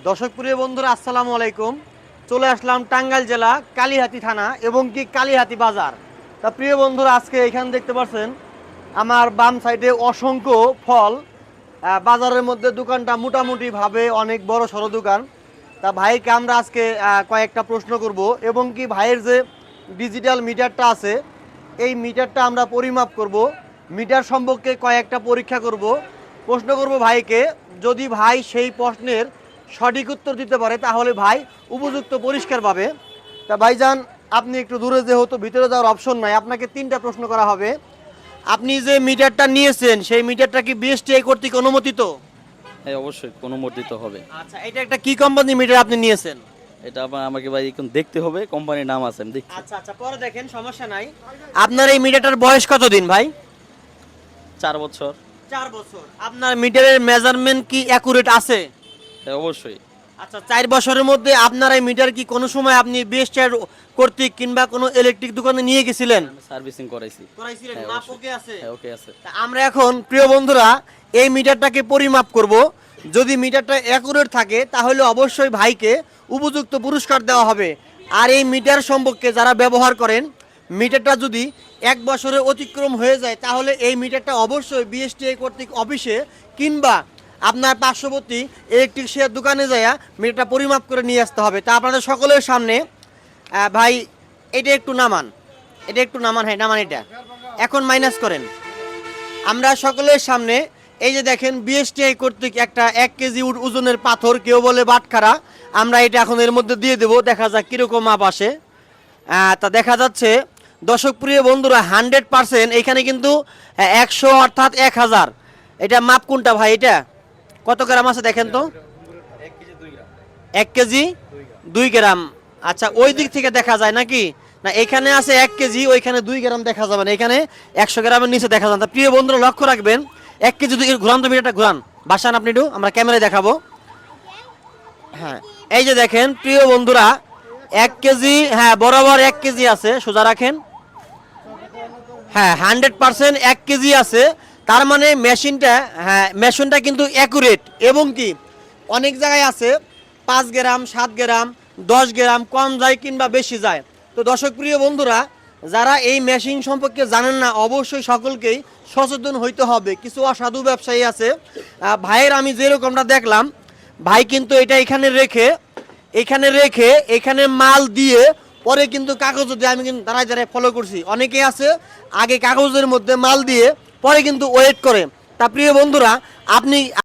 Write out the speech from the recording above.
দর্শক প্রিয় বন্ধুরা আসসালামু আলাইকুম। চলে আসলাম টাঙ্গাইল জেলা কালিহাতী থানা এবং কি কালিহাতী বাজার। তা প্রিয় বন্ধুরা আজকে এখানে দেখতে পাচ্ছেন আমার বাম সাইডে অসংখ্য ফল। বাজারের মধ্যে দোকানটা মোটামুটি ভাবে অনেক বড় সড়ো দোকান। তা ভাইকে আমরা আজকে কয়েকটা প্রশ্ন করব এবং কি ভাইয়ের যে ডিজিটাল মিটারটা আছে এই মিটারটা আমরা পরিমাপ করব, মিটার সম্পর্কে কয়েকটা পরীক্ষা করব, প্রশ্ন করব ভাইকে। যদি ভাই সেই প্রশ্নের সঠিক উত্তর দিতে পারে তাহলে ভাই উপযুক্ত পুরস্কার পাবে। তা ভাইজান আপনি একটু দূরে যেহেতু ভিতরে যাওয়ার অপশন নাই, আপনাকে তিনটা প্রশ্ন করা হবে। আপনি যে মিটারটা নিয়েছেন সেই মিটারটা কি বিএসটিআই কর্তৃক অনুমোদিত? হ্যাঁ, অবশ্যই অনুমোদিত হবে। আচ্ছা, এটা একটা কি কোম্পানির মিটার আপনি নিয়েছেন? এটা আমাকে ভাই এখন দেখতে হবে, কোম্পানির নাম আছে আমি দেখছি। আচ্ছা আচ্ছা, পরে দেখেন, সমস্যা নাই। আপনার এই মিটারটার বয়স কতদিন ভাই? 4 বছর। 4 বছর। আপনার মিটারের মেজারমেন্ট কি অ্যাকুরেট আছে? হ্যাঁ, অবশ্যই। আচ্ছা, 4 বছরের মধ্যে আপনার এই মিটার কি কোনো সময় আপনি বিএসটিআই কর্তৃক কিংবা কোনো ইলেকট্রিক দোকানে নিয়ে গেছিলেন? সার্ভিসিং করাইছি। করাইছিলেন? হ্যাঁ, মাপ অবশ্যই। ওকে আছে? হ্যাঁ, ওকে আছে। তা আমরা এখন প্রিয় বন্ধুরা এই মিটারটাকে পরিমাপ করব। যদি মিটারটা অ্যাকুরেট থাকে তাহলে অবশ্যই ভাইকে উপযুক্ত পুরস্কার দেওয়া হবে। আর এই মিটার সম্পর্কে যারা ব্যবহার করেন, মিটারটা যদি 1 বছরের অতিক্রম হয়ে যায় তাহলে এই মিটারটা অবশ্যই বিএসটিআই কর্তৃক অফিসে কিংবা আপনার পার্শ্ববর্তী ইলেকট্রিশিয়ান দোকানে যায় মিটারটা পরিমাপ করে নিয়ে আসতে হবে। তা আপনাদের সকলের সামনে ভাই এটা একটু নামান, এটা একটু নামান, হ্যাঁ নামান, এটা এখন মাইনাস করেন। আমরা সকলের সামনে এই যে দেখেন বিএসটিআই কর্তৃক একটা 1 কেজি ওজনের পাথর, কেউ বলে বাটখারা, আমরা এটা এখন এর মধ্যে দিয়ে দেবো, দেখা যাক কীরকম মাপ আসে। তা দেখা যাচ্ছে দর্শক প্রিয় বন্ধুরা 100% এখানে কিন্তু 100 অর্থাৎ 1000। এটা মাপ কোনটা ভাই? এটা কত গ্রাম আছে দেখেন তো? 1 কেজি 2 গ্রাম। আচ্ছা, ওই দিক থেকে দেখা যায় নাকি? না, এখানে আছে 1 কেজি, ওইখানে 2 গ্রাম দেখা যাবে না, এখানে 100 গ্রামের নিচে দেখা যাবে। প্রিয় বন্ধুরা লক্ষ্য রাখবেন, 1 কেজি 2 ঘুরান তো মিটারটা ঘুরান, বাসান আপনি একটু, আমরা ক্যামেরায় দেখাবো। হ্যাঁ, এই যে দেখেন প্রিয় বন্ধুরা 1 কেজি, হ্যাঁ বরাবর 1 কেজি আছে, সোজা রাখেন। হ্যাঁ 100% 1 কেজি আছে। তার মানে মেশিনটা, হ্যাঁ মেশিনটা কিন্তু অ্যাকুরেট। এবং কি অনেক জায়গায় আছে 5 গ্রাম 7 গ্রাম 10 গ্রাম কম যায় কিংবা বেশি যায়। তো দর্শক প্রিয় বন্ধুরা যারা এই মেশিন সম্পর্কে জানেন না অবশ্যই সকলকেই সচেতন হইতে হবে। কিছু অসাধু ব্যবসায়ী আছে, ভাইয়ের আমি যেরকমটা দেখলাম, ভাই কিন্তু এটা এখানে রেখে এখানে মাল দিয়ে পরে কিন্তু কাগজ দিয়ে, আমি কিন্তু দাঁড়ায় দাঁড়ায় ফলো করছি, অনেকে আছে আগে কাগজের মধ্যে মাল দিয়ে পরে কিন্তু ওয়েট করে। তা প্রিয় বন্ধুরা আপনি